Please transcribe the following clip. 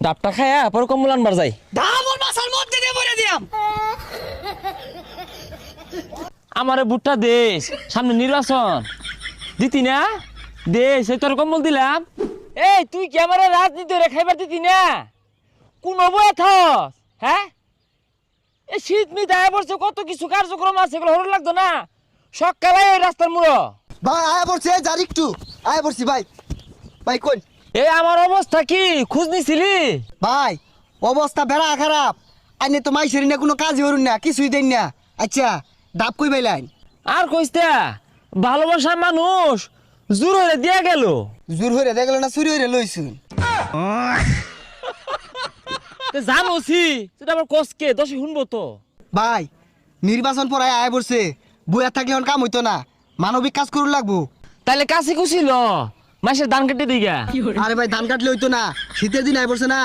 ডাবটা খায়া পরে কম্বল আনবার যাই। ধামর মাসার মধ্যে দিয়ে বলে দিলাম। আমারে ভুট্টা দেশ, সামনে নির্বাচন দিতি না? দেশ এই তোর কম্বল দিলাম। এই তুই কি আমার রাজনীতি রে খাইবার দিতি না? কোন বয়ে থস? হ্যাঁ, এই শীত মিত আয় পড়ছে, কত কিছু কার্যক্রম আছে, এগুলো হরণ লাগতো না? সকালে এই রাস্তার মুড়ো ভাই আয়া পড়ছে যার একটু আয়া পড়ছি ভাই। ভাই কোন এই আমার অবস্থা কি খোঁজ নিছিলি? ভাই অবস্থা বেড়া খারাপ। আইনে তো মাইসেরি না কোনো কাজই হরুন না, কিছুই দেন না। আচ্ছা ডাব কই পাইলেন? আর কইস্তা ভালোবাসার মানুষ জোর হয়ে দিয়া গেল। জোর হইরে দেখল না চুরি হইরে লইছুন। জানোসি সেটা আবার কসকে দশে শুনবো তো। ভাই নির্বাচন পড়ায় আয়া পড়ছে, বইয়া থাকলে এখন কাম হইতো না, মানবিক কাজ করুন লাগবো। তাইলে কাছে কুছিল মাসের ধান কেটে দিগা। আরে ভাই ধান কাটলে হইতো না, শীতের দিন আয়া পড়ছে না।